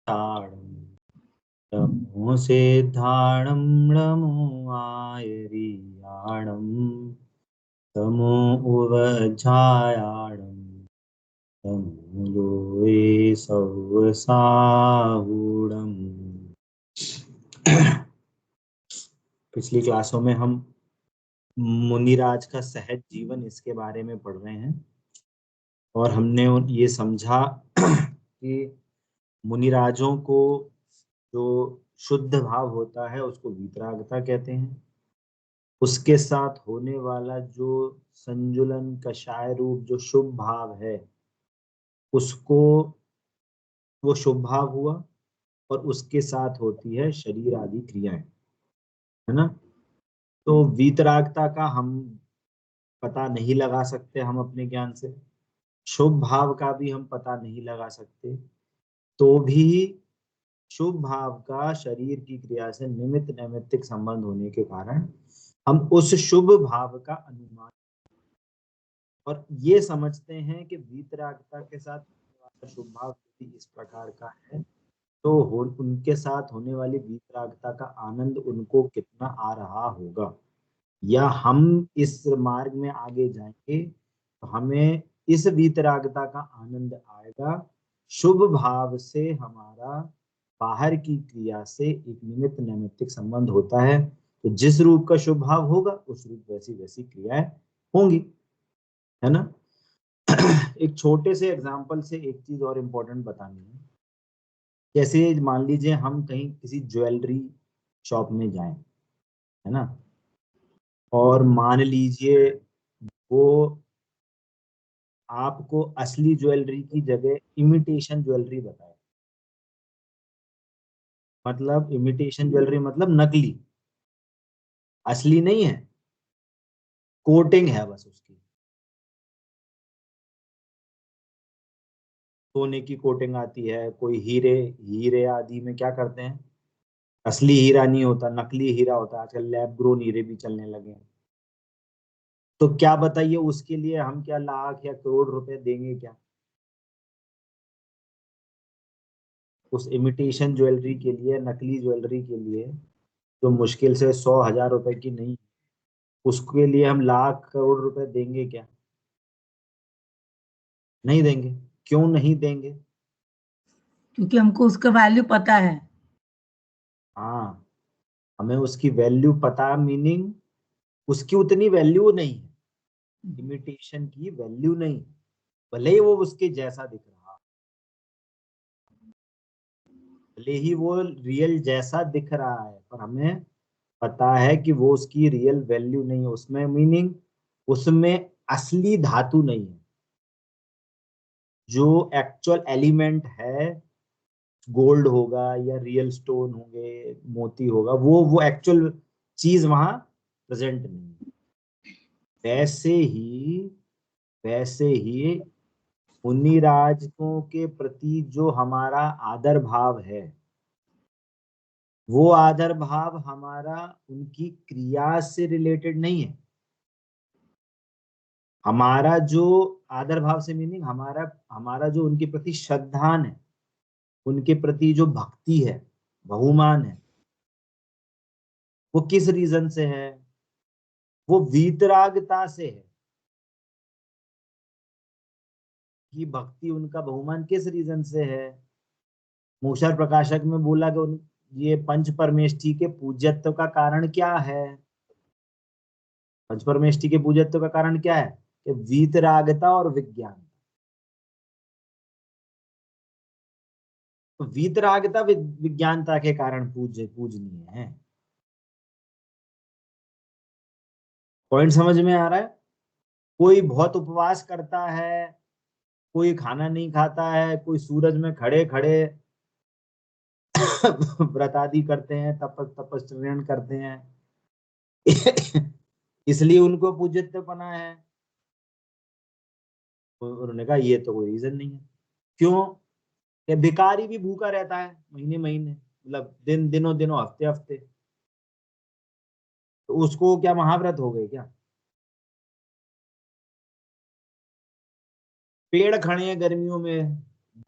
तमो सिद्धाणं नमो आयरियाणं तमो उवज्झायाणं तमो लोये सवसाहूणम्। पिछली क्लासों में हम मुनिराज का सहज जीवन इसके बारे में पढ़ रहे हैं और हमने ये समझा कि मुनिराजों को जो शुद्ध भाव होता है उसको वीतरागता कहते हैं। उसके साथ होने वाला जो संजुलन कषाय रूप जो शुभ भाव है उसको वो शुभ भाव हुआ और उसके साथ होती है शरीर आदि क्रियाएं, है ना। तो वीतरागता का हम पता नहीं लगा सकते हम अपने ज्ञान से, शुभ भाव का भी हम पता नहीं लगा सकते, तो भी शुभ भाव का शरीर की क्रिया से निमित्त नैमित्तिक संबंध होने के कारण हम उस शुभ भाव का अनुमान और ये समझते हैं कि वीतरागता के साथ होने वाला शुभ भाव यदि इस प्रकार का है तो उनके साथ होने वाली वीतरागता का आनंद उनको कितना आ रहा होगा, या हम इस मार्ग में आगे जाएंगे तो हमें इस वीतरागता का आनंद आएगा। शुभ भाव से हमारा बाहर की क्रिया से एक निमित्त नैमित्तिक संबंध होता है, तो जिस रूप का शुभ भाव होगा उस रूप वैसी वैसी क्रियाएं होंगी, है ना। एक छोटे से एग्जांपल से एक चीज और इम्पोर्टेंट बतानी है। जैसे मान लीजिए हम कहीं किसी ज्वेलरी शॉप में जाएं, है ना, और मान लीजिए वो आपको असली ज्वेलरी की जगह इमिटेशन ज्वेलरी बताए। मतलब इमिटेशन ज्वेलरी मतलब नकली, असली नहीं है, कोटिंग है बस उसकी, सोने की कोटिंग आती है, कोई हीरे हीरे आदि में क्या करते हैं, असली हीरा नहीं होता, नकली हीरा होता है। आजकल लैब ग्रोन हीरे भी चलने लगे हैं। तो क्या बताइए उसके लिए हम क्या लाख या करोड़ रुपए देंगे क्या, उस इमिटेशन ज्वेलरी के लिए, नकली ज्वेलरी के लिए जो मुश्किल से 100,000 रुपए की नहीं, उसके लिए हम लाख करोड़ रुपए देंगे क्या? नहीं देंगे। क्यों नहीं देंगे? क्योंकि हमको उसका वैल्यू पता है। हाँ, हमें उसकी वैल्यू पता, मीनिंग उसकी उतनी वैल्यू नहीं है, इमिटेशन की वैल्यू नहीं, भले ही वो उसके जैसा दिख रहा, भले ही वो रियल जैसा दिख रहा है, पर हमें पता है कि वो उसकी रियल वैल्यू नहीं है, उसमें मीनिंग उसमें असली धातु नहीं है। जो एक्चुअल एलिमेंट है, गोल्ड होगा या रियल स्टोन होंगे, मोती होगा, वो एक्चुअल चीज वहां प्रेजेंट नहीं है। वैसे ही वैसे ही मुनिराजकों के प्रति जो हमारा आदर भाव है, वो आदर भाव हमारा उनकी क्रिया से रिलेटेड नहीं है। हमारा जो आदर भाव से मीनिंग हमारा हमारा जो उनके प्रति श्रद्धान है, उनके प्रति जो भक्ति है, बहुमान है, वो किस रीजन से है? वो वीतरागता से है। कि भक्ति उनका बहुमान किस रीजन से है? मूषर प्रकाशक में बोला कि ये पंच परमेष्ठी के पूज्यत्व का कारण क्या है? पंच परमेष्ठी के पूज्यत्व का कारण क्या है? कि वीतरागता और विज्ञान। तो वीतरागता विज्ञानता के कारण पूजनीय है। पॉइंट समझ में आ रहा है? कोई बहुत उपवास करता है, कोई खाना नहीं खाता है, कोई सूरज में खड़े खड़े व्रत आदि करते हैं, तपस्या करते हैं इसलिए उनको पूज्यत्व बना है। तो उन्होंने कहा ये तो कोई रीजन नहीं है। क्यों? कि भिखारी भी भूखा रहता है महीने महीने, मतलब दिनों दिनों हफ्ते हफ्ते, तो उसको क्या महाव्रत हो गए क्या? पेड़ खड़े हैं गर्मियों में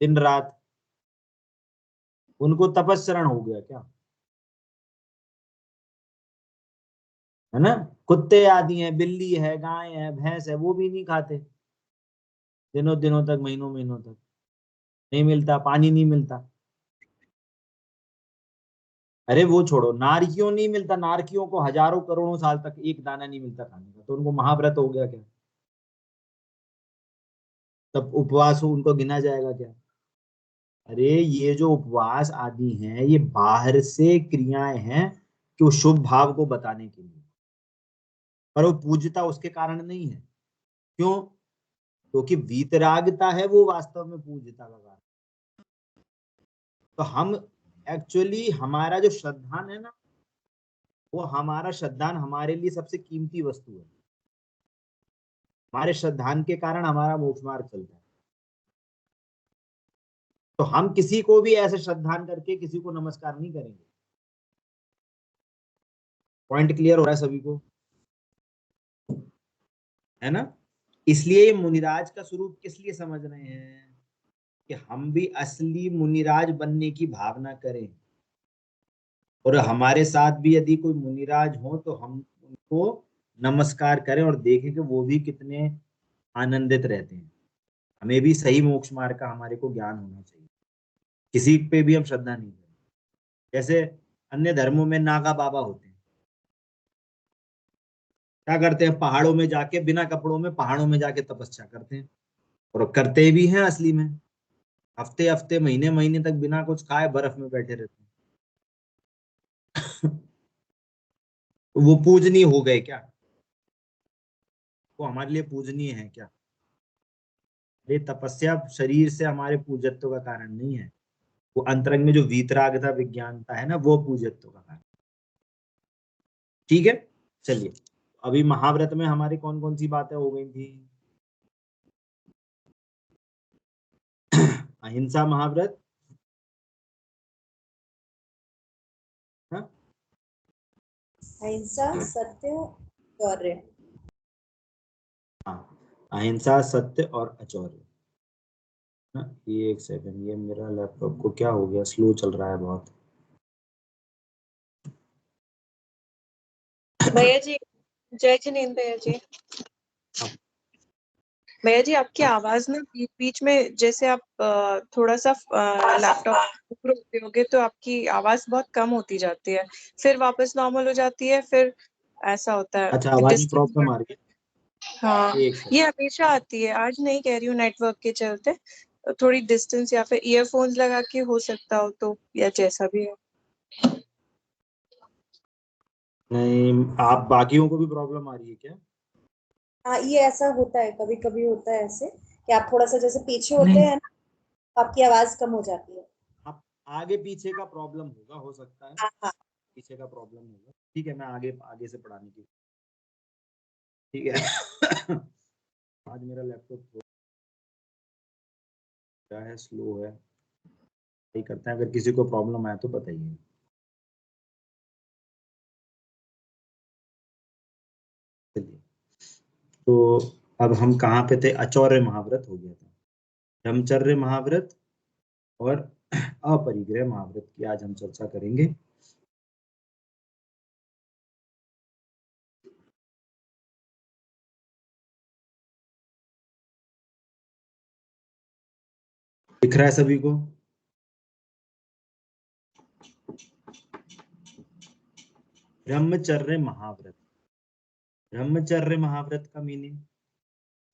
दिन रात, उनको तपस्चरण हो गया क्या? है ना? कुत्ते आदि हैं, बिल्ली है, गाय है, भैंस है, वो भी नहीं खाते दिनों दिनों तक, महीनों महीनों तक, नहीं मिलता, पानी नहीं मिलता। अरे वो छोड़ो, नारकियों नहीं मिलता, नारकियों को हजारों करोड़ों साल तक एक दाना नहीं मिलता खाने का, तो उनको महाव्रत हो गया क्या? तब उपवास हो उनको गिना जाएगा क्या? अरे ये जो उपवास आदि हैं, ये बाहर से क्रियाएं हैं कि वो शुभ भाव को बताने के लिए, पर वो पूज्यता उसके कारण नहीं है। क्यों? क्योंकि वीतरागता है वो वास्तव में पूज्यता का कारण। तो हम एक्चुअली, हमारा जो श्रद्धान है ना, वो हमारा श्रद्धान हमारे लिए सबसे कीमती वस्तु है। हमारे श्रद्धान के कारण हमारा मोक्ष मार्ग चलता है। तो हम किसी को भी ऐसे श्रद्धान करके किसी को नमस्कार नहीं करेंगे। पॉइंट क्लियर हो रहा है सभी को? है ना? इसलिए ये मुनिराज का स्वरूप किस लिए समझ रहे हैं कि हम भी असली मुनिराज बनने की भावना करें, और हमारे साथ भी यदि कोई मुनिराज हो तो हम उनको नमस्कार करें और देखें कि वो भी कितने आनंदित रहते हैं। हमें भी सही मोक्ष मार्ग का हमारे को ज्ञान होना चाहिए, किसी पे भी हम श्रद्धा नहीं करें। जैसे अन्य धर्मों में नागा बाबा होते हैं, क्या करते हैं? पहाड़ों में जाके बिना कपड़ों में पहाड़ों में जाके तपस्या करते हैं, और करते भी हैं असली में। हफ्ते हफ्ते, महीने महीने तक बिना कुछ खाए बर्फ में बैठे रहते हैं। वो पूजनीय हो गए क्या? वो हमारे लिए पूजनीय है क्या? ये तपस्या शरीर से हमारे पूजत्व का कारण नहीं है, वो अंतरंग में जो वीतरागता विज्ञानता है ना, वो पूजत्व का कारण। ठीक है, चलिए। अभी महाव्रत में हमारी कौन कौन सी बातें हो गई थी? अहिंसा महाव्रत, हाँ? अहिंसा, सत्य, शौर्य। हाँ, अहिंसा, सत्य और अचौर्य। हाँ, ये एक सेकंड, ये मेरा लैपटॉप को क्या हो गया, स्लो चल रहा है बहुत। भैया जी, जय जिनेंद्र भैया जी। अब भैया जी, आपकी आवाज ना बीच बीच में, जैसे आप थोड़ा सा लैपटॉप ऊपर होते होगे तो आपकी आवाज बहुत कम होती जाती है, फिर वापस नॉर्मल हो जाती है, फिर ऐसा होता है अच्छा, कि आवाज में डिस्टेंस प्रॉब्लम आ रही हाँ, है, एक सेकंड। ये हमेशा आती है, आज नहीं कह रही हूँ, नेटवर्क के चलते थोड़ी डिस्टेंस या फिर ईयरफोन्स लगा के हो सकता हो तो, या जैसा भी है। नहीं, आप बाकियों को भी प्रॉब्लम आ रही है क्या? हाँ, ये ऐसा होता है, कभी कभी होता है ऐसे कि आप थोड़ा सा जैसे पीछे होते नहीं, हैं ना, तो आपकी आवाज कम हो जाती है। आप आगे पीछे का प्रॉब्लम होगा, हो सकता है हाँ हाँ। पीछे का प्रॉब्लम होगा। ठीक है, मैं आगे आगे से पढ़ाने की, ठीक है। आज मेरा लैपटॉप क्या है, स्लो है, यही करते हैं। अगर किसी को प्रॉब्लम आए तो बताइए। चलिए, तो अब हम कहाँ पे थे? अचौर्य महाव्रत हो गया था, ब्रह्मचर्य महाव्रत और अपरिग्रह महाव्रत की आज हम चर्चा करेंगे। दिख रहा है सभी को? ब्रह्मचर्य महाव्रत, ब्रह्मचर्य महाव्रत का मीनिंग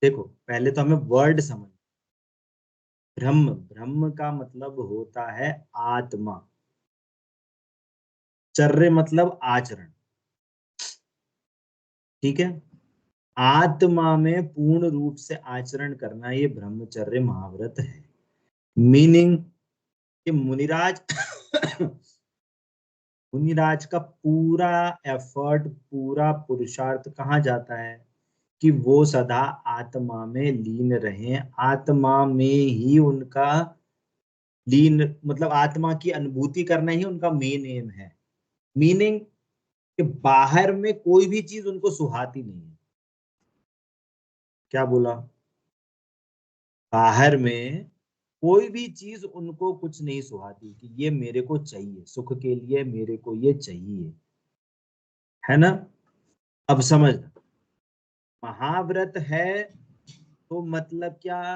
देखो, पहले तो हमें वर्ड समझ। ब्रह्म, ब्रह्म का मतलब होता है आत्मा, चर्य मतलब आचरण। ठीक है, आत्मा में पूर्ण रूप से आचरण करना, ये ब्रह्मचर्य महाव्रत है। मीनिंग कि मुनिराज मुनिराज का पूरा एफर्ट, पूरा पुरुषार्थ कहाँ जाता है कि वो सदा आत्मा में लीन रहें, आत्मा में ही उनका लीन, मतलब आत्मा की अनुभूति करना ही उनका मेन एम है। मीनिंग कि बाहर में कोई भी चीज उनको सुहाती नहीं है। क्या बोला? बाहर में कोई भी चीज उनको कुछ नहीं सुहाती कि ये मेरे को चाहिए, सुख के लिए मेरे को ये चाहिए, है ना। अब समझ, महाव्रत है तो मतलब क्या,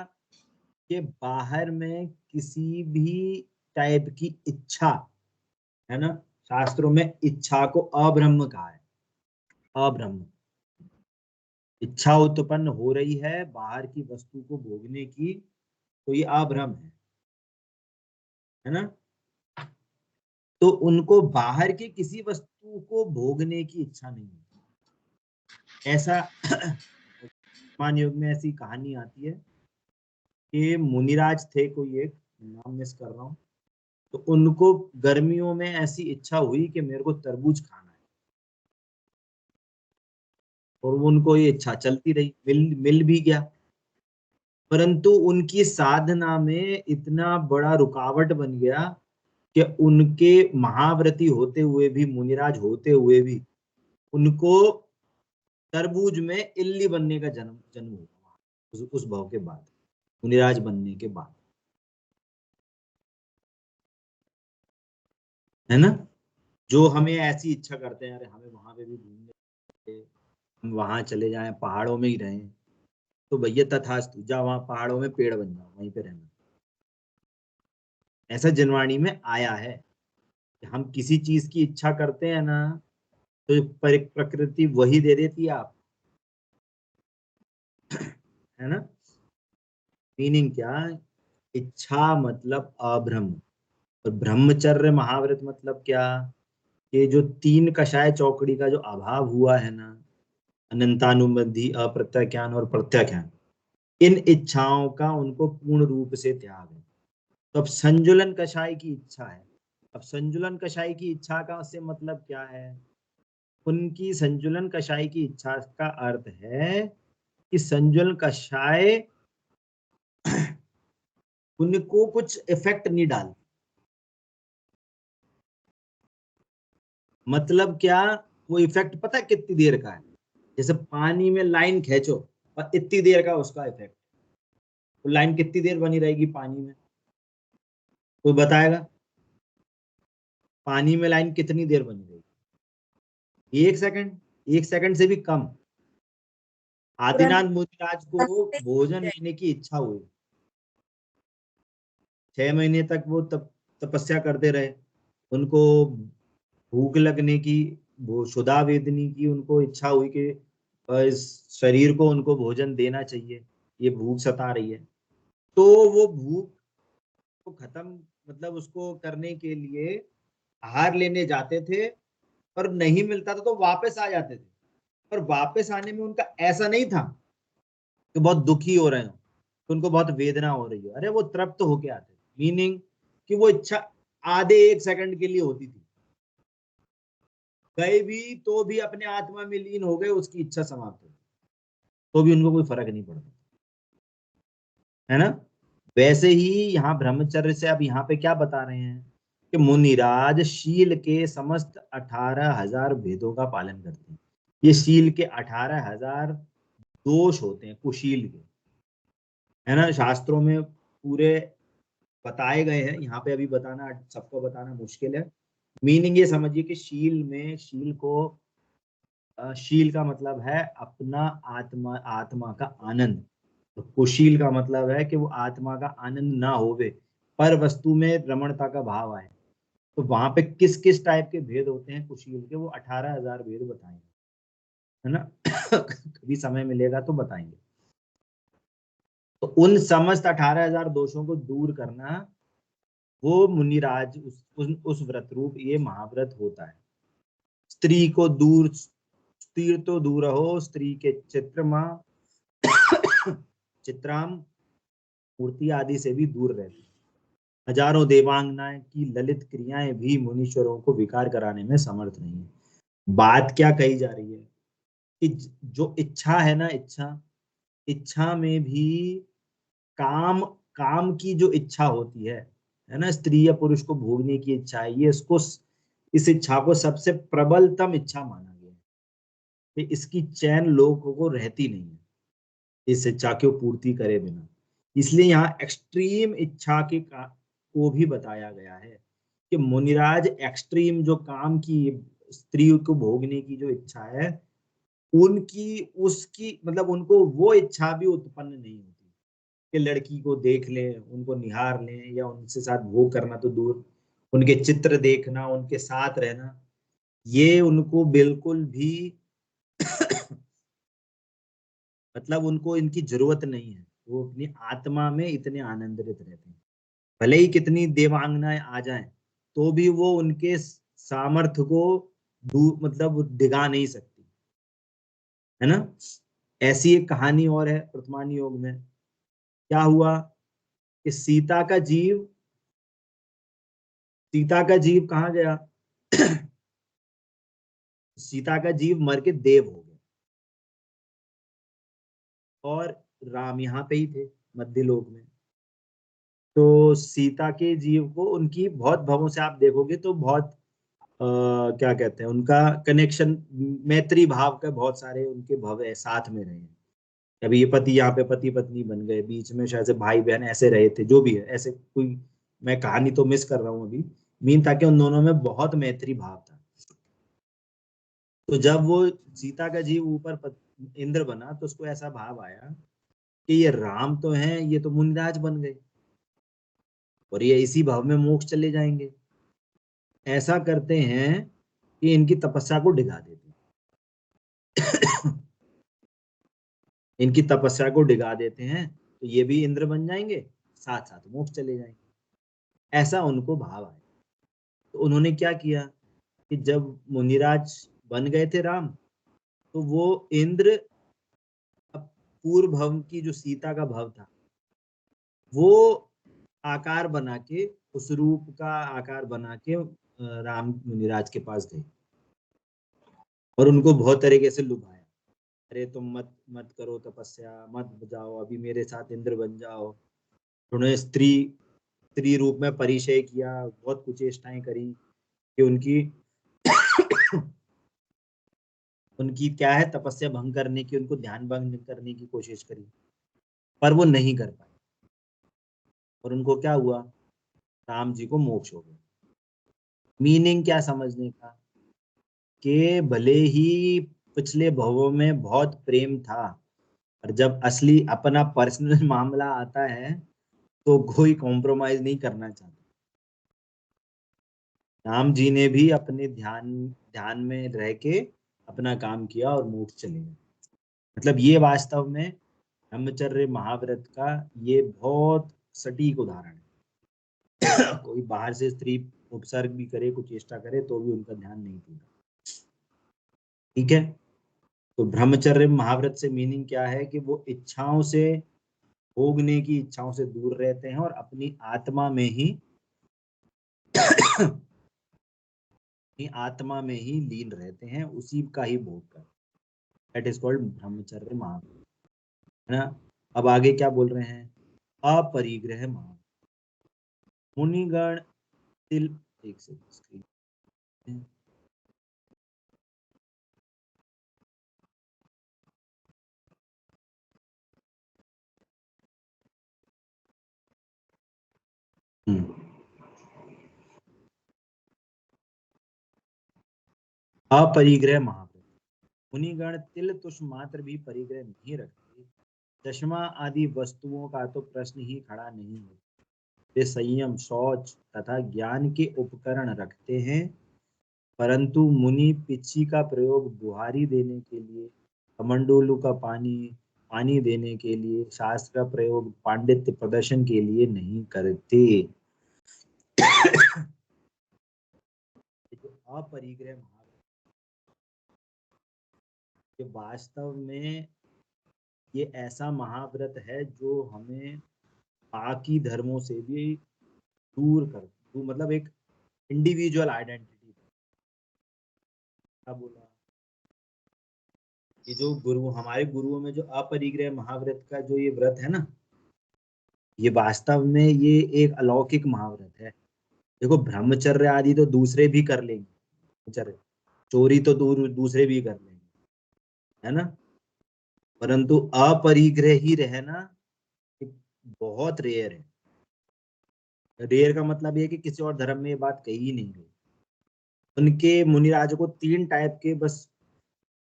कि बाहर में किसी भी टाइप की इच्छा, है ना, शास्त्रों में इच्छा को अब्रह्म कहा है। अब्रह्म, इच्छा उत्पन्न हो रही है बाहर की वस्तु को भोगने की, तो ये अब्रह्म है ना। तो उनको बाहर की किसी वस्तु को भोगने की इच्छा नहीं है। ऐसा मान योग में ऐसी कहानी आती है कि मुनिराज थे, कोई एक, नाम मिस कर रहा हूँ, तो उनको गर्मियों में ऐसी इच्छा हुई कि मेरे को तरबूज खाना है, और उनको ये इच्छा चलती रही, मिल भी गया, परंतु उनकी साधना में इतना बड़ा रुकावट बन गया कि उनके महाव्रती होते हुए भी, मुनिराज होते हुए भी, उनको तरबूज में इल्ली बनने का जन्म जन्म हुआ उस भाव के बाद, मुनिराज बनने के बाद, है ना। जो हमें ऐसी इच्छा करते हैं, अरे हमें वहां पे भी घूमने, हम वहां चले जाएं, पहाड़ों में ही रहें, तो भैया तथास्तु, जा वहां पहाड़ों में पेड़ बन जाओ, वहीं पे रहना। ऐसा जनवाणी में आया है कि हम किसी चीज की इच्छा करते हैं ना, तो प्रकृति वही दे देती है आप, है ना। मीनिंग क्या, इच्छा मतलब अब्रह्म, और ब्रह्मचर्य महाव्रत मतलब क्या, ये जो तीन कषाय चौकड़ी का जो अभाव हुआ है ना, अनंतानुबंधी, अप्रत्याख्यान और प्रत्याख्यान, इन इच्छाओं का उनको पूर्ण रूप से त्याग है। तो अब संजुलन कषाय की इच्छा है। अब संजुलन कषाय की इच्छा का उससे मतलब क्या है, उनकी संजुलन कषाय की इच्छा का अर्थ है कि संजुलन कषाय उनको कुछ इफेक्ट नहीं डाल, मतलब क्या, वो इफेक्ट पता है कितनी देर का है, जैसे पानी में लाइन खींचो और इतनी देर का उसका इफेक्ट, वो लाइन कितनी देर बनी रहेगी पानी में, कोई बताएगा, पानी में लाइन कितनी देर बनी रहेगी, 1 सेकंड, 1 सेकंड से भी कम। आदिनाथ मुनिराज को भोजन लेने की इच्छा हुई, 6 महीने तक वो तपस्या करते रहे, उनको भूख लगने की, वो क्षुधा वेदनी की उनको इच्छा हुई कि इस शरीर को उनको भोजन देना चाहिए, ये भूख सता रही है। तो वो भूख को खत्म, मतलब उसको करने के लिए आहार लेने जाते थे, और नहीं मिलता था तो वापस आ जाते थे। पर वापस आने में उनका ऐसा नहीं था कि बहुत दुखी हो रहे हो, तो उनको बहुत वेदना हो रही है, अरे वो तृप्त होके आते, मीनिंग कि वो इच्छा आधे 1 सेकंड के लिए होती थी, गए भी तो भी अपने आत्मा में लीन हो गए, उसकी इच्छा समाप्त हो, तो भी उनको कोई फर्क नहीं पड़ता, है ना। वैसे ही यहाँ ब्रह्मचर्य से अब यहाँ पे क्या बता रहे हैं कि मुनिराज शील के समस्त 18,000 भेदों का पालन करते हैं। ये शील के 18,000 दोष होते हैं कुशील के, है ना, शास्त्रों में पूरे बताए गए हैं, यहाँ पे अभी बताना, सबको बताना मुश्किल है। मीनिंग ये समझिए कि शील में, शील को, शील का मतलब है अपना आत्मा, आत्मा का आनंद, तो कुशील का मतलब है कि वो आत्मा का आनंद ना होवे, पर वस्तु में रमणता का भाव आए। तो वहां पे किस किस टाइप के भेद होते हैं कुशील के, वो 18,000 भेद बताएंगे, है ना। कभी समय मिलेगा तो बताएंगे। तो उन समस्त 18,000 दोषों को दूर करना, वो मुनिराज उस व्रत रूप ये महाव्रत होता है। स्त्री को दूर, स्त्री तो दूर हो, स्त्री के चित्रमा चित्राम मूर्ति आदि से भी दूर रहती, हजारों देवांगनाएं की ललित क्रियाएं भी मुनीश्वरों को विकार कराने में समर्थ नहीं है। बात क्या कही जा रही है कि जो इच्छा है ना, इच्छा, इच्छा में भी काम, काम की जो इच्छा होती है ना, स्त्री या पुरुष को भोगने की इच्छा है, ये इसको, इस इच्छा को सबसे प्रबलतम इच्छा माना गया है कि इसकी चैन लोगों को रहती नहीं है, इस इच्छा की पूर्ति करे बिना। इसलिए यहाँ एक्सट्रीम इच्छा को भी बताया गया है कि मुनिराज एक्सट्रीम जो काम की स्त्री को भोगने की जो इच्छा है, उनकी उसकी मतलब उनको वो इच्छा भी उत्पन्न नहीं होती कि लड़की को देख लें, उनको निहार लें या उनसे साथ भोग करना तो दूर, उनके चित्र देखना, उनके साथ रहना, ये उनको बिल्कुल भी मतलब उनको इनकी जरूरत नहीं है। वो अपनी आत्मा में इतने आनंदित रहते हैं, भले ही कितनी देवांगनाएं आ जाएं तो भी वो उनके सामर्थ्य को मतलब डिगा नहीं सकती, है ना। ऐसी एक कहानी और है वर्तमान योग में। क्या हुआ कि सीता का जीव कहाँ गया सीता का जीव मर के देव हो गया और राम यहाँ पे ही थे मध्य लोक में। तो सीता के जीव को उनकी बहुत भवों से आप देखोगे तो बहुत क्या कहते हैं, उनका कनेक्शन मैत्री भाव का बहुत सारे उनके भव है, साथ में रहे हैं। अभी ये पति यहाँ पे पति पत्नी बन गए, बीच में शायद से भाई बहन ऐसे रहे थे, जो भी है ऐसे कोई, मैं कहानी तो मिस कर रहा हूँ अभी, मीन था कि उन दोनों में बहुत मैत्री भाव था। तो जब वो सीता का जीव ऊपर इंद्र बना तो उसको ऐसा भाव आया कि ये राम तो हैं, ये तो मुनिराज बन गए और ये इसी भाव में मोक्ष चले जाएंगे। ऐसा करते हैं कि इनकी तपस्या को डिगा देते हैं इनकी तपस्या को डिगा देते हैं तो ये भी इंद्र बन जाएंगे, साथ साथ मोक्ष चले जाएंगे। ऐसा उनको भाव आया। तो उन्होंने क्या किया कि जब मुनिराज बन गए थे राम, तो वो इंद्र पूर्व भव की जो सीता का भव था वो आकार बना के, उस रूप का आकार बना के राम मुनिराज के पास गए और उनको बहुत तरीके से लुभाया। अरे तुम मत मत करो तपस्या, मत जाओ, अभी मेरे साथ इंद्र बन जाओ। उन्होंने स्त्री रूप में परिचय किया, बहुत कुचेष्टाएं करी कि उनकी क्या है तपस्या भंग करने की, उनको ध्यान भंग करने की कोशिश करी, पर वो नहीं कर पाए। और उनको क्या हुआ, राम जी को मोक्ष हो गया। मीनिंग क्या समझने का, कि भले ही पिछले भवों में बहुत प्रेम था, और जब असली अपना पर्सनल मामला आता है तो कोई कॉम्प्रोमाइज नहीं करना चाहता। राम जी ने भी अपने ध्यान ध्यान में रह के अपना काम किया और मोक्ष चले गए। मतलब ये वास्तव में ब्रह्मचर्य महाव्रत का ये बहुत सटीक उदाहरण है कोई बाहर से स्त्री उपसर्ग भी करे, कुछ चेष्टा करे, तो भी उनका ध्यान नहीं टूटा। ठीक है। तो ब्रह्मचर्य महाव्रत से मीनिंग क्या है कि वो इच्छाओं से, भोगने की इच्छाओं से दूर रहते हैं और अपनी आत्मा में ही लीन रहते हैं, उसी का ही भोग कर। दैट इज कॉल्ड ब्रह्मचर्य महाव्रत, है ना। अब आगे क्या बोल रहे हैं, अपरिग्रह महाव्रत। मुनिगण तिल, एक सेकंड, अपरिग्रह महाव्रत। मुनिगण तिल तुष मात्र भी परिग्रह नहीं रखते, चश्मा आदि वस्तुओं का तो प्रश्न ही खड़ा नहीं होता। वे संयम, शौच तथा ज्ञान के उपकरण रखते हैं, परंतु मुनि पिच्ची का प्रयोग बुहारी देने के लिए, कमंडोलू का पानी देने के लिए, शास्त्र का प्रयोग पांडित्य प्रदर्शन के लिए नहीं करते। अपरिग्रह महाव्रत वास्तव में ये ऐसा महाव्रत है जो हमें बाकी धर्मों से भी दूर मतलब एक इंडिविजुअल आइडेंटिटी। क्या बोला, ये जो हमारे गुरुओं में जो अपरिग्रह महाव्रत का जो ये व्रत है ना, ये वास्तव में ये एक अलौकिक महाव्रत है। देखो ब्रह्मचर्य आदि तो दूसरे भी कर लेंगे, चोरी तो दूसरे भी कर लेंगे, है ना, परंतु अपरिग्रह ही रहना बहुत रेयर है। रेयर का मतलब ये है कि किसी और धर्म में ये बात कही ही नहीं गई। उनके मुनिराजों को 3 टाइप के बस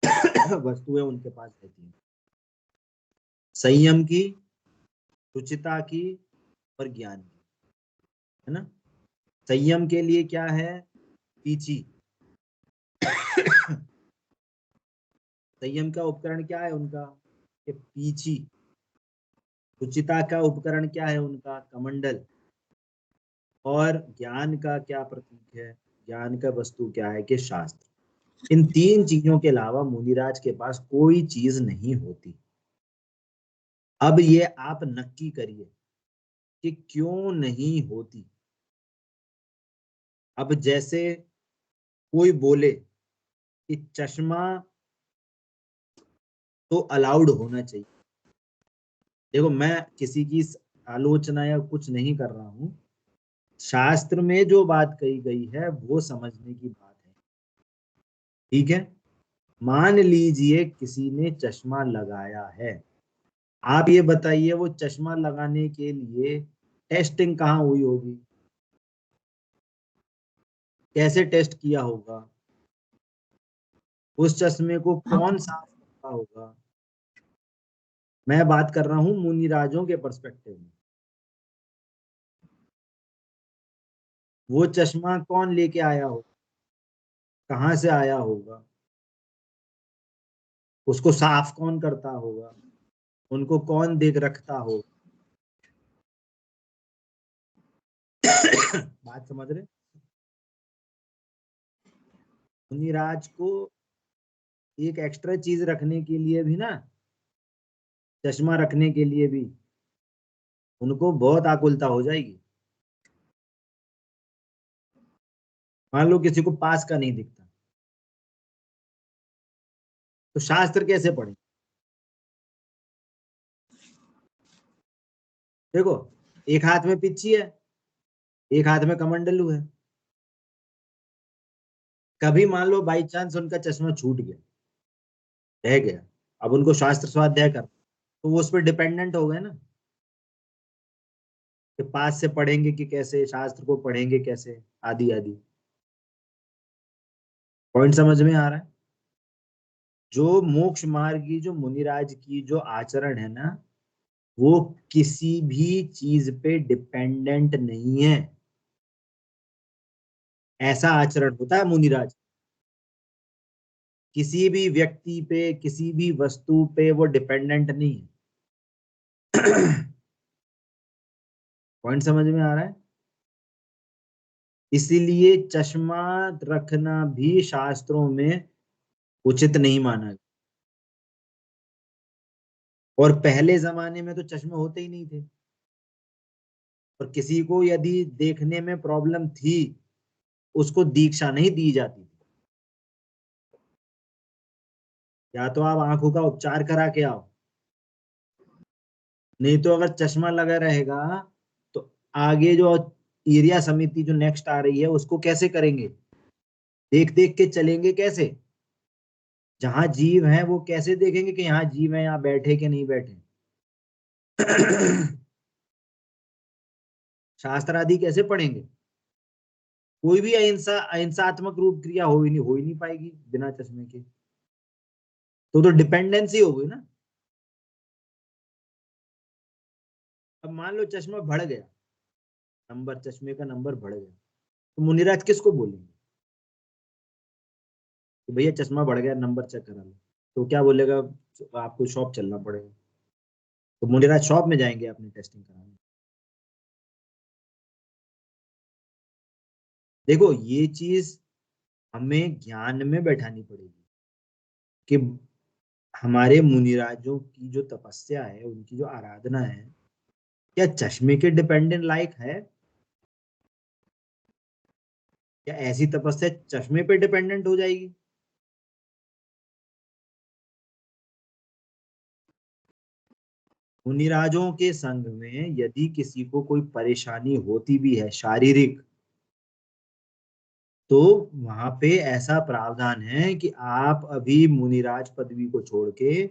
वस्तुएं उनके पास रहती हैं, संयम की, रुचिता की और ज्ञान की, है ना। संयम के लिए क्या है, पीछी। संयम का उपकरण क्या है उनका, कि पीछी। रुचिता का उपकरण क्या है उनका, कमंडल। और ज्ञान का क्या प्रतीक है, ज्ञान का वस्तु क्या है, कि शास्त्र। इन 3 चीजों के अलावा मुनिराज के पास कोई चीज नहीं होती। अब ये आप नक्की करिए कि क्यों नहीं होती। अब जैसे कोई बोले कि चश्मा तो अलाउड होना चाहिए। देखो, मैं किसी की आलोचना या कुछ नहीं कर रहा हूं, शास्त्र में जो बात कही गई है वो समझने की बात है, ठीक है। मान लीजिए किसी ने चश्मा लगाया है, आप ये बताइए वो चश्मा लगाने के लिए टेस्टिंग कहाँ हुई होगी, कैसे टेस्ट किया होगा, उस चश्मे को कौन साफ करता होगा। मैं बात कर रहा हूं मुनिराजों के पर्सपेक्टिव में। वो चश्मा कौन लेके आया होगा, कहाँ से आया होगा, उसको साफ कौन करता होगा, उनको कौन देख रखता होगा। बात समझ रहे। मुनिराज को एक एक्स्ट्रा चीज रखने के लिए भी ना, चश्मा रखने के लिए भी उनको बहुत आकुलता हो जाएगी। मान लो किसी को पास का नहीं दिखता, तो शास्त्र कैसे पढ़े। देखो, एक हाथ में पिच्ची है, एक हाथ में कमंडलू है। कभी मान लो बाई चांस उनका चश्मा छूट गया, रह गया, अब उनको शास्त्र स्वाध्याय कर, तो वो उस पर डिपेंडेंट हो गए ना, कि पास से पढ़ेंगे कि कैसे, शास्त्र को पढ़ेंगे कैसे, आदि आदि। पॉइंट समझ में आ रहा है। जो मोक्ष मार्गी, जो मुनिराज की जो आचरण है ना, वो किसी भी चीज पे डिपेंडेंट नहीं है। ऐसा आचरण होता है मुनिराज, किसी भी व्यक्ति पे, किसी भी वस्तु पे वो डिपेंडेंट नहीं है। पॉइंट समझ में आ रहा है। इसीलिए चश्मा रखना भी शास्त्रों में उचित नहीं माना गया। और पहले जमाने में तो चश्मे होते ही नहीं थे, और किसी को यदि देखने में प्रॉब्लम थी, उसको दीक्षा नहीं दी जाती थी। या तो आप आंखों का उपचार करा के आओ, नहीं तो अगर चश्मा लगा रहेगा तो आगे जो एरिया समिति जो नेक्स्ट आ रही है उसको कैसे करेंगे, देख देख के चलेंगे कैसे। जहां जीव है वो कैसे देखेंगे कि यहाँ जीव है, यहाँ बैठे कि नहीं बैठे। शास्त्र आदि कैसे पढ़ेंगे। कोई भी अहिंसात्मक रूप क्रिया हो ही नहीं पाएगी बिना चश्मे के। तो डिपेंडेंसी हो गई ना। अब मान लो चश्मा बढ़ गया, नंबर, चश्मे का नंबर बढ़ गया, तो मुनिराज किसको बोलेंगे कि भैया चश्मा बढ़ गया, नंबर चेक करा लो। तो क्या बोलेगा, आपको शॉप चलना पड़ेगा। तो मुनिराज शॉप में जाएंगे अपनी टेस्टिंग कराने। देखो, ये चीज हमें ज्ञान में बैठानी पड़ेगी कि हमारे मुनिराजों की जो तपस्या है, उनकी जो आराधना है, क्या चश्मे के डिपेंडेंट लायक है। क्या ऐसी तपस्या चश्मे पे डिपेंडेंट हो जाएगी। मुनिराजों के संग में यदि किसी को कोई परेशानी होती भी है शारीरिक, तो वहां पे ऐसा प्रावधान है कि आप अभी मुनिराज पदवी को छोड़ के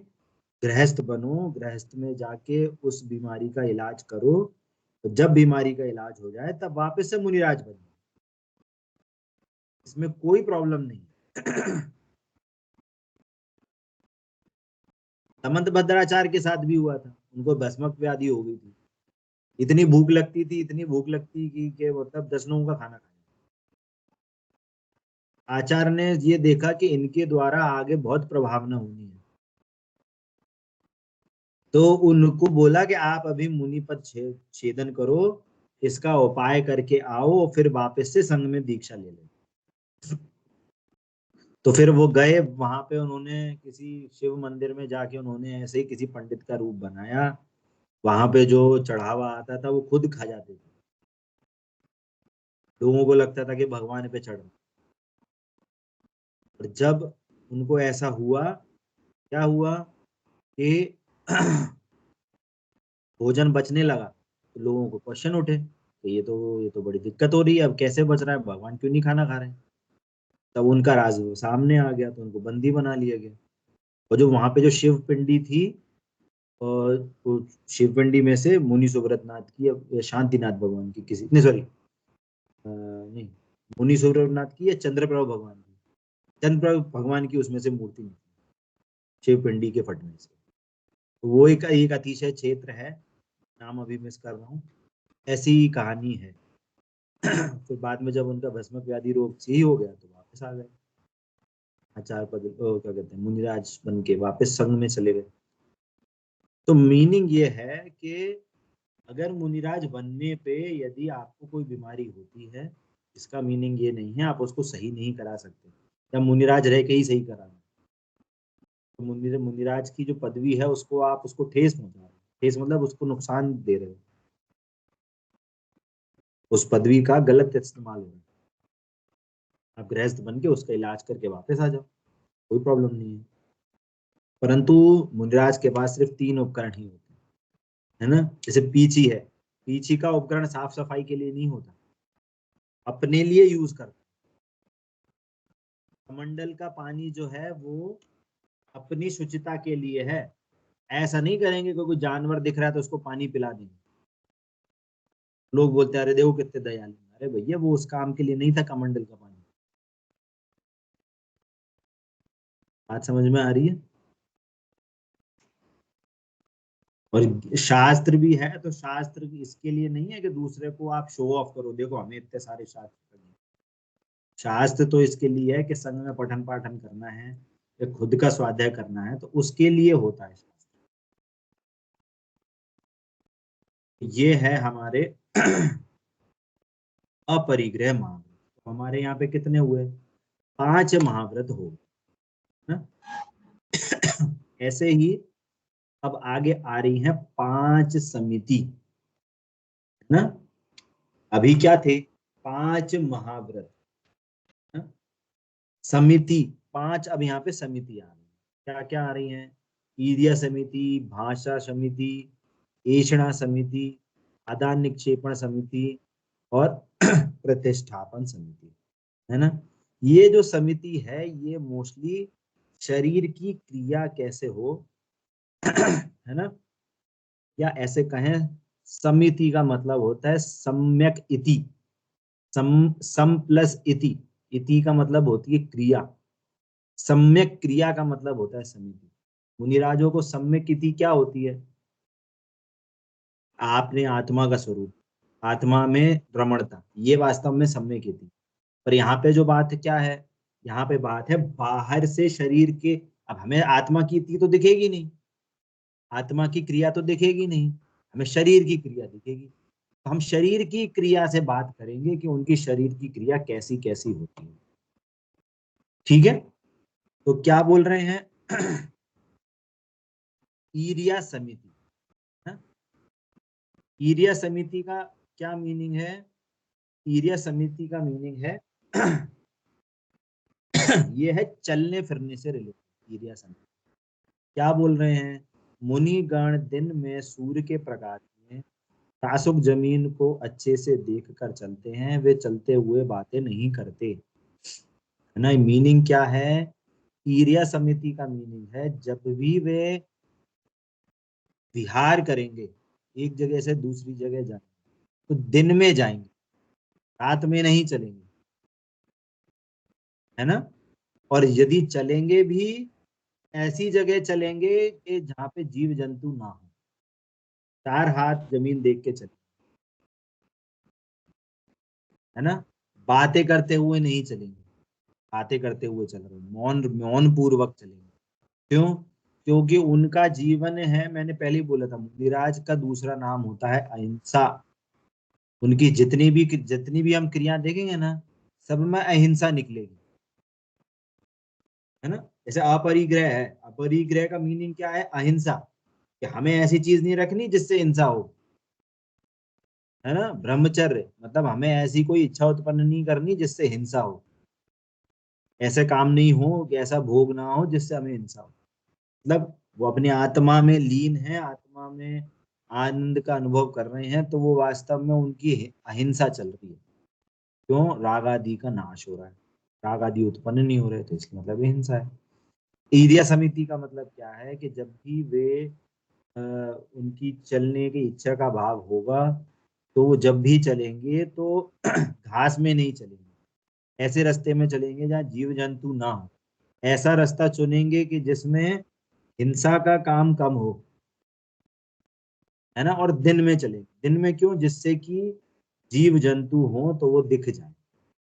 गृहस्थ बनो, गृहस्थ में जाके उस बीमारी का इलाज करो, तो जब बीमारी का इलाज हो जाए तब वापस से मुनिराज बनो, इसमें कोई प्रॉब्लम नहीं है। समंत भद्राचार्य के साथ भी हुआ था, उनको भस्मक व्याधि हो गई थी, इतनी भूख लगती थी, इतनी भूख लगती कि मतलब 10 लोगों का खाना खाया। आचार्य ने ये देखा कि इनके द्वारा आगे बहुत प्रभावना होनी है, तो उनको बोला कि आप अभी मुनि पद छेदन करो, इसका उपाय करके आओ और फिर वापस से संघ में दीक्षा ले लो। तो फिर वो गए वहां पे, उन्होंने किसी शिव मंदिर में जाके उन्होंने ऐसे ही किसी पंडित का रूप बनाया, वहां पे जो चढ़ावा आता था वो खुद खा जाते थे, लोगों को लगता था कि भगवान पे चढ़ रहे। और जब उनको ऐसा हुआ, क्या हुआ कि भोजन बचने लगा, तो लोगों को क्वेश्चन उठे कि ये तो बड़ी दिक्कत हो रही है, अब कैसे बच रहा है, भगवान क्यों नहीं खाना खा रहे हैं। तब उनका राज वो सामने आ गया, तो उनको बंदी बना लिया गया। और जो वहां पे जो शिव पिंडी थी, और वो शिव पिंडी में से मुनि सुव्रत नाथ की या शांतिनाथ भगवान की, किसी नहीं, सॉरी नहीं, मुनि सुव्रत नाथ की या चंद्रप्रभा भगवान की, चंद्रप्रभा भगवान की उसमें से मूर्ति निकली शिव पिंडी के फटने से। तो वो एक अतिशय क्षेत्र है, नाम अभी मिस कर रहा हूँ, ऐसी ही कहानी है। फिर बाद में जब उनका भस्मक व्याधि रोग सही हो गया तो वापस आ गए, आचार्य पद क्या कहते हैं, मुनिराज बन के वापस संघ में चले गए। तो मीनिंग ये है कि अगर मुनिराज बनने पे यदि आपको कोई बीमारी होती है, इसका मीनिंग ये नहीं है आप उसको सही नहीं करा सकते या मुनिराज रह के ही सही करा। तो मुनिराज की जो पदवी है उसको आप उसको ठेस पहुंचा रहे हो, ठेस मतलब उसको नुकसान दे रहे हो, उस पदवी का गलत इस्तेमाल हो रहा है। आप गृहस्थ बन के उसका इलाज करके वापस आ जाओ, कोई प्रॉब्लम नहीं है। परंतु मुनिराज के पास सिर्फ 3 उपकरण ही होते हैं, है ना। जैसे पीछी है, पीछी का उपकरण साफ सफाई के लिए नहीं होता, अपने लिए यूज करता। कमंडल का पानी जो है वो अपनी शुचिता के लिए है, ऐसा नहीं करेंगे कि कोई जानवर दिख रहा है तो उसको पानी पिला देंगे। लोग बोलते हैं अरे देखो कितने दयालु, अरे भैया वो उस काम के लिए नहीं था कमंडल का पानी। बात समझ में आ रही है। और शास्त्र भी है, तो शास्त्र इसके लिए नहीं है कि दूसरे को आप शो ऑफ करो, देखो हमें इतने सारे शास्त्र पढ़े। शास्त्र तो इसके लिए है कि संग में पठन पाठन करना है या खुद का स्वाध्याय करना है, तो उसके लिए होता है शास्त्र। ये है हमारे अपरिग्रह महाव्रत। तो हमारे यहाँ पे कितने हुए, 5 महाव्रत हो गए ना। ऐसे ही अब आगे आ रही हैं 5 समिति, है ना। अभी क्या थे, 5 महाव्रत, ना? समिति 5, अब यहाँ पे समिति आ रही है। क्या क्या आ रही हैं, ईर्या समिति, भाषा समिति, ऐषणा समिति, आदान निक्षेपण समिति और प्रतिष्ठापन समिति, है ना। ये जो समिति है ये मोस्टली शरीर की क्रिया कैसे हो, है ना, या ऐसे कहें, समिति का मतलब होता है सम्यक इति, सम प्लस इति, इति का मतलब होती है क्रिया, सम्यक क्रिया का मतलब होता है समिति। मुनिराजों को सम्यक इति क्या होती है, आपने आत्मा का स्वरूप, आत्मा में रमणता, ये वास्तव में सम्यक इति। पर यहाँ पे जो बात क्या है, यहाँ पे बात है बाहर से शरीर के, अब हमें आत्मा की इति तो दिखेगी नहीं, आत्मा की क्रिया तो दिखेगी नहीं, हमें शरीर की क्रिया दिखेगी। तो हम शरीर की क्रिया से बात करेंगे कि उनकी शरीर की क्रिया कैसी कैसी होती है, ठीक है। तो क्या बोल रहे हैं, ईर्या समिति, है? ईर्या समिति का क्या मीनिंग है, ईर्या समिति का मीनिंग है ये है चलने फिरने से रिलेटेड। ईर्या समिति क्या बोल रहे हैं, मुनि गण दिन में सूर्य के प्रकाश में तासुक जमीन को अच्छे से देख कर चलते हैं, वे चलते हुए बातें नहीं करते, है ना। मीनिंग क्या है, ईर्या समिति का मीनिंग है जब भी वे विहार करेंगे, एक जगह से दूसरी जगह जाएंगे, तो दिन में जाएंगे, रात में नहीं चलेंगे, है ना। और यदि चलेंगे भी, ऐसी जगह चलेंगे कि जहाँ पे जीव जंतु ना हो, 4 हाथ जमीन देख के चलेंगे, है ना। बातें करते हुए नहीं चलेंगे, बातें करते हुए चल रहे, मौन मौन पूर्वक चलेंगे। क्यों? क्योंकि उनका जीवन है, मैंने पहले ही बोला था, मुनिराज का दूसरा नाम होता है अहिंसा। उनकी जितनी भी हम क्रिया देखेंगे ना, सब में अहिंसा निकलेगी, है ना। जैसे अपरिग्रह है, अपरिग्रह का मीनिंग क्या है? अहिंसा, कि हमें ऐसी चीज नहीं रखनी जिससे हिंसा हो, है ना। ब्रह्मचर्य मतलब हमें ऐसी कोई इच्छा उत्पन्न नहीं करनी जिससे हिंसा हो, ऐसे काम नहीं हो कि ऐसा भोग ना हो जिससे हमें हिंसा हो। मतलब वो अपनी आत्मा में लीन है, आत्मा में आनंद का अनुभव कर रहे हैं, तो वो वास्तव में उनकी अहिंसा चल रही है। क्यों? राग आदि का नाश हो रहा है, राग आदि उत्पन्न नहीं हो रहे, तो इसका मतलब हिंसा है। ईर्ष्या समिति का मतलब क्या है? कि जब भी वे उनकी चलने की इच्छा का भाव होगा, तो वो जब भी चलेंगे तो घास में नहीं चलेंगे, ऐसे रास्ते में चलेंगे जहाँ जीव जंतु ना हो, ऐसा रास्ता चुनेंगे कि जिसमें हिंसा का काम कम हो, है ना। और दिन में चलेंगे, दिन में क्यों? जिससे कि जीव जंतु हो तो वो दिख जाए।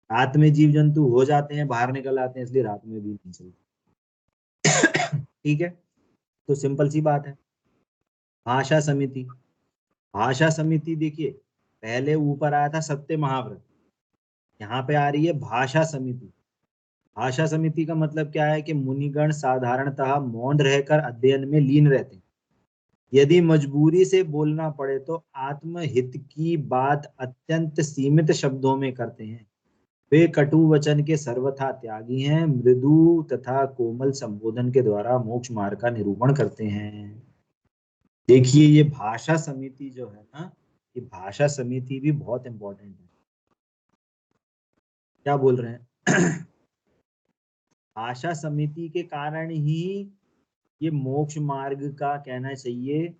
रात में जीव जंतु हो जाते हैं, बाहर निकल आते हैं, इसलिए रात में भी नहीं चलते। ठीक है, तो सिंपल सी बात है। भाषा समिति, भाषा समिति देखिए, पहले ऊपर आया था सत्य महाव्रत, यहाँ पे आ रही है भाषा समिति। भाषा समिति का मतलब क्या है? कि मुनिगण साधारणतः मौन रहकर अध्ययन में लीन रहते हैं। यदि मजबूरी से बोलना पड़े तो आत्महित की बात अत्यंत सीमित शब्दों में करते हैं। वे कटु वचन के सर्वथा त्यागी हैं, मृदु तथा कोमल संबोधन के द्वारा मोक्ष मार्ग का निरूपण करते हैं। देखिए, ये भाषा समिति जो है ना, ये भाषा समिति भी बहुत इंपॉर्टेंट है। क्या बोल रहे हैं? भाषा समिति के कारण ही ये मोक्ष मार्ग का, कहना चाहिए,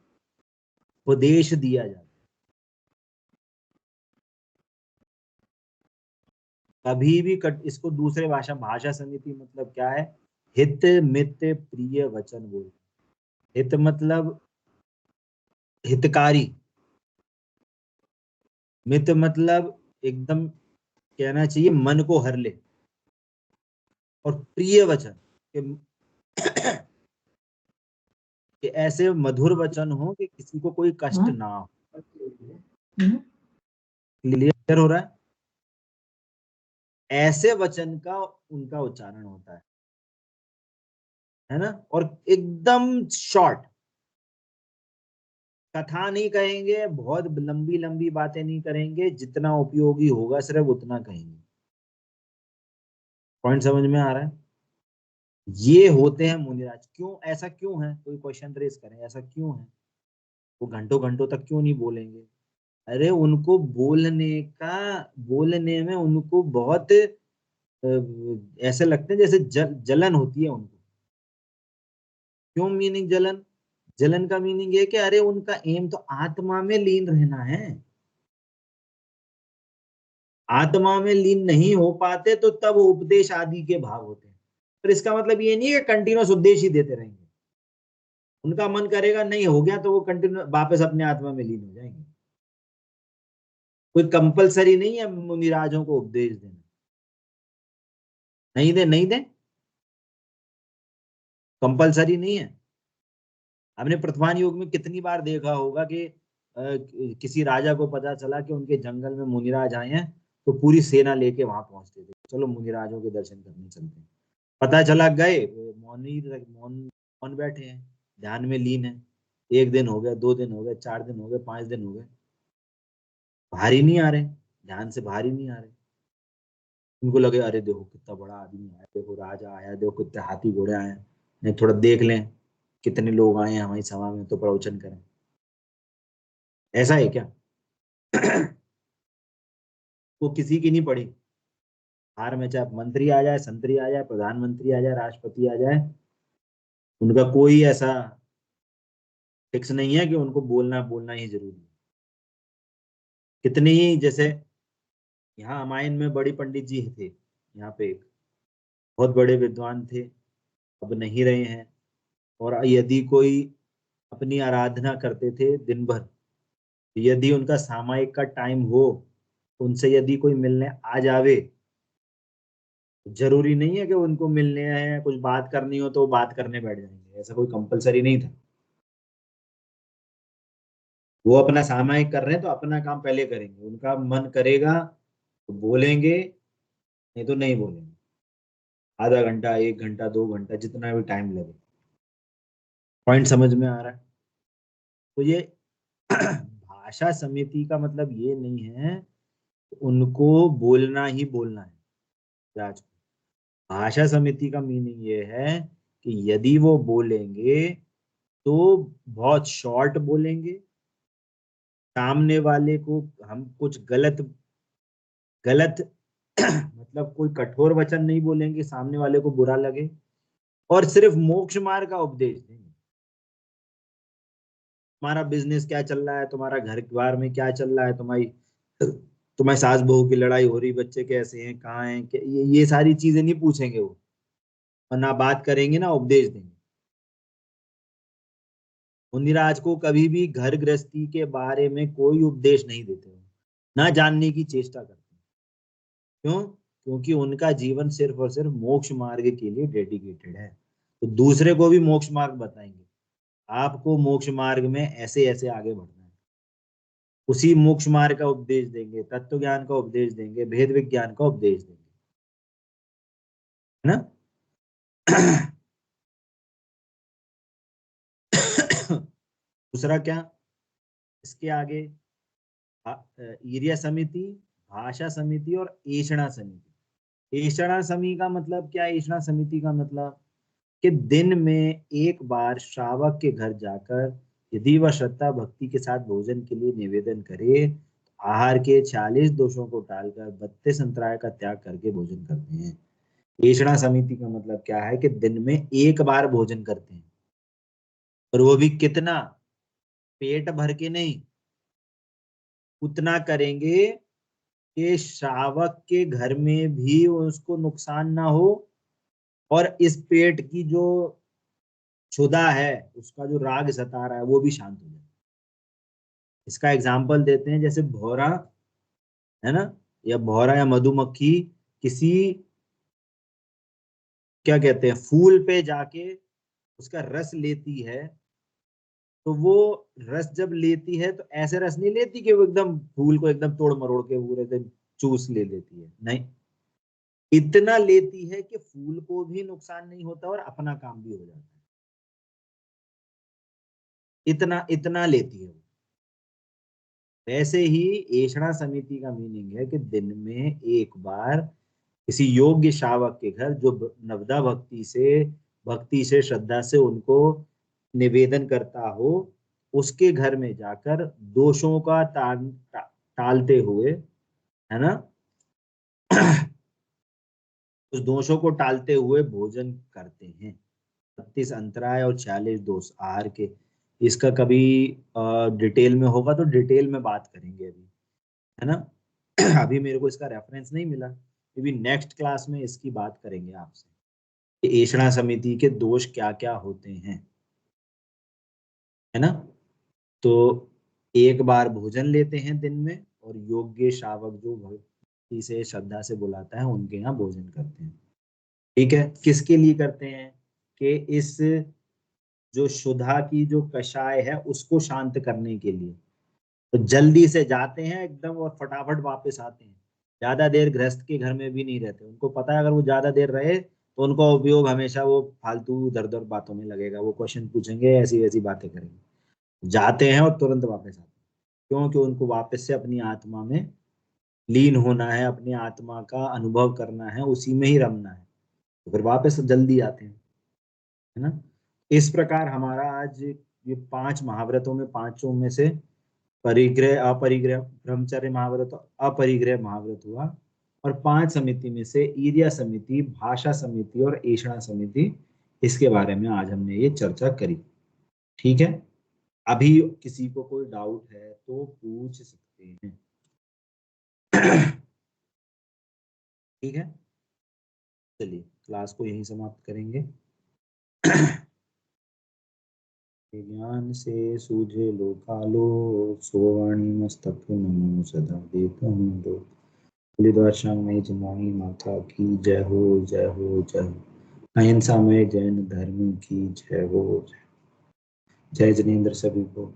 उपदेश दिया जाता है। कभी भी इसको दूसरे भाषा, भाषा समिति मतलब क्या है? हित मित प्रिय वचन बोल। हित मतलब हितकारी, मित मतलब एकदम, कहना चाहिए, मन को हर ले। और प्रिय वचन कि ऐसे मधुर वचन हो कि किसी को कोई कष्ट ना हो। क्लियर हो रहा है? ऐसे वचन का उनका उच्चारण होता है ना। और एकदम शॉर्ट, कथा नहीं कहेंगे, बहुत लंबी लंबी बातें नहीं करेंगे, जितना उपयोगी होगा सिर्फ उतना कहेंगे। पॉइंट समझ में आ रहा है? ये होते हैं मुनिराज। क्यों? ऐसा क्यों है? कोई क्वेश्चन रेज करें, ऐसा क्यों है? वो घंटों घंटों तक क्यों नहीं बोलेंगे? अरे उनको बोलने में उनको बहुत ऐसे लगते हैं जैसे जलन होती है उनको। क्यों मीनिंग जलन? जलन का मीनिंग ये कि अरे उनका एम तो आत्मा में लीन रहना है। आत्मा में लीन नहीं हो पाते तो तब उपदेश आदि के भाव होते हैं। पर इसका मतलब ये नहीं है कि कंटिन्यूस उपदेश ही देते रहेंगे। उनका मन करेगा, नहीं हो गया तो वो कंटिन्यू वापस अपने आत्मा में लीन हो जाएंगे। कोई कंपलसरी नहीं है मुनिराजों को उपदेश देना। नहीं दे, नहीं दे, कंपलसरी नहीं है। हमने प्रथमान युग में कितनी बार देखा होगा कि किसी राजा को पता चला कि उनके जंगल में मुनिराज आए हैं, तो पूरी सेना लेके वहां पहुंचते थे, चलो मुनिराजों के दर्शन करने चलते हैं। पता चला गए, मौन ही मौन मौन बैठे हैं, ध्यान में लीन है। 1 दिन हो गया, 2 दिन हो गए, 4 दिन हो गए, 5 दिन हो गए, बाहर ही नहीं आ रहे, ध्यान से बाहर ही नहीं आ रहे। उनको लगे अरे देखो कितना बड़ा आदमी आया, देखो राजा आया, देखो कितने हाथी घोड़े आए हैं, नहीं थोड़ा देख लें कितने लोग आए हैं हमारी सभा में तो प्रवचन करें। ऐसा है क्या? वो किसी की नहीं पड़ी। हार में चाहे मंत्री आ जाए, संतरी आ जाए, प्रधानमंत्री आ जाए, राष्ट्रपति आ जाए, उनका कोई ऐसा फिक्स नहीं है कि उनको बोलना बोलना ही जरूरी है। कितनी ही, जैसे यहाँ रामायण में बड़ी पंडित जी थे, यहाँ पे एक बहुत बड़े विद्वान थे, अब नहीं रहे हैं। और यदि कोई अपनी आराधना करते थे दिन भर, यदि उनका सामायिक का टाइम हो, उनसे यदि कोई मिलने आ जावे, जरूरी नहीं है कि उनको मिलने हैं, कुछ बात करनी हो तो वो बात करने बैठ जाएंगे, ऐसा कोई कंपलसरी नहीं था। वो अपना सामायिक कर रहे हैं तो अपना काम पहले करेंगे, उनका मन करेगा तो बोलेंगे, नहीं तो नहीं बोलेंगे। आधा घंटा, 1 घंटा, 2 घंटा, जितना भी टाइम लगे। पॉइंट समझ में आ रहा है? तो ये भाषा समिति का मतलब ये नहीं है उनको बोलना ही बोलना है राज को। भाषा समिति का मीनिंग ये है कि यदि वो बोलेंगे तो बहुत शॉर्ट बोलेंगे, सामने वाले को हम कुछ गलत गलत मतलब कोई कठोर वचन नहीं बोलेंगे, सामने वाले को बुरा लगे, और सिर्फ मोक्ष मार्ग का उपदेश देंगे। तुम्हारा बिजनेस क्या चल रहा है, तुम्हारा घर द्वार में क्या चल रहा है, तुम्हारी सास बहू की लड़ाई हो रही, बच्चे कैसे हैं, कहाँ हैं, ये सारी चीजें नहीं पूछेंगे वो, और ना बात करेंगे ना उपदेश देंगे। मुनिराज को कभी भी घर गृहस्थी के बारे में कोई उपदेश नहीं देते हो, ना जानने की चेष्टा करते हैं। क्यों? क्योंकि उनका जीवन सिर्फ और सिर्फ मोक्ष मार्ग के लिए डेडिकेटेड है। तो दूसरे को भी मोक्ष मार्ग बताएंगे, आपको मोक्ष मार्ग में ऐसे ऐसे आगे बढ़ना है, उसी मोक्ष मार्ग का उपदेश देंगे, तत्व ज्ञान का उपदेश देंगे, भेद विज्ञान का उपदेश देंगे, है ना? दूसरा क्या इसके आगे, ईर्या समिति, भाषा समिति और ऐषणा समिति। ऐषणा समिति का मतलब क्या? ऐषणा समिति का मतलब कि दिन में एक बार श्रावक के घर जाकर यदि वह श्रद्धा भक्ति के साथ भोजन के लिए निवेदन करे, तो आहार के 46 दोषों को टालकर 32 अंतराय का त्याग करके भोजन करते हैं। ऐषणा समिति का मतलब क्या है कि दिन में एक बार भोजन करते हैं, और वो भी कितना? पेट भर के नहीं, उतना करेंगे कि श्रावक के घर में भी उसको नुकसान ना हो, और इस पेट की जो क्षुधा है, उसका जो राग सता रहा है, वो भी शांत हो जाए। इसका एग्जाम्पल देते हैं, जैसे भौरा है ना, या भौरा या मधुमक्खी किसी, क्या कहते हैं, फूल पे जाके उसका रस लेती है, तो वो रस जब लेती है तो ऐसे रस नहीं लेती कि वो एकदम फूल को एकदम तोड़ मरोड़ के पूरे एकदम चूस ले लेती है, नहीं, इतना लेती है कि फूल को भी नुकसान नहीं होता और अपना काम भी हो जाता है। इतना इतना लेती है वो। वैसे ही ऐषणा समिति का मीनिंग है कि दिन में एक बार किसी योग्य श्रावक के घर, जो नवदा भक्ति से श्रद्धा से उनको निवेदन करता हो, उसके घर में जाकर दोषों का टालते हुए, है ना, उस दोषों को टालते हुए भोजन करते हैं। 32 अंतराय और 46 दोष आहार के। इसका कभी डिटेल में होगा तो डिटेल में बात करेंगे अभी, है ना? अभी मेरे को इसका रेफरेंस नहीं मिला, अभी नेक्स्ट क्लास में इसकी बात करेंगे आपसे, ऐषणा समिति के दोष क्या क्या होते हैं, है ना? तो एक बार भोजन लेते हैं दिन में, और योग्य श्रावक जो भक्ति से श्रद्धा से बुलाता है उनके यहाँ भोजन करते हैं। ठीक है, किसके लिए करते हैं? कि इस जो शुद्धा की जो कषाय है उसको शांत करने के लिए। तो जल्दी से जाते हैं एकदम और फटाफट वापस आते हैं, ज्यादा देर गृहस्थ के घर में भी नहीं रहते। उनको पता है अगर वो ज्यादा देर रहे तो उनका उपयोग हमेशा वो फालतू दर दर बातों में लगेगा, वो क्वेश्चन पूछेंगे, ऐसी वैसी बातें करेंगे। जाते हैं और तुरंत वापस आते हैं, क्योंकि उनको वापस से अपनी आत्मा में लीन होना है, अपनी आत्मा का अनुभव करना है, उसी में ही रमना है, तो फिर वापस जल्दी आते हैं, है ना? इस प्रकार हमारा आज ये 5 महाव्रतों में, पांचों में से परिग्रह, अपरिग्रह, ब्रह्मचर्य महाव्रत, अपरिग्रह महाव्रत हुआ, और 5 समिति में से ईर्या समिति, भाषा समिति और ऐषणा समिति, इसके बारे में आज हमने ये चर्चा करी। ठीक है, अभी किसी को कोई डाउट है तो पूछ सकते हैं। ठीक है, चलिए क्लास को यहीं समाप्त करेंगे। ज्ञान से सूझे लो कालो, सोवाणी मस्तक नमो सदा देता हूँ दो। में जमाई माता की जय हो जय हो जय हो। अहिंसा में जैन धर्म की जय हो। जय जिनेंद्र सभी को।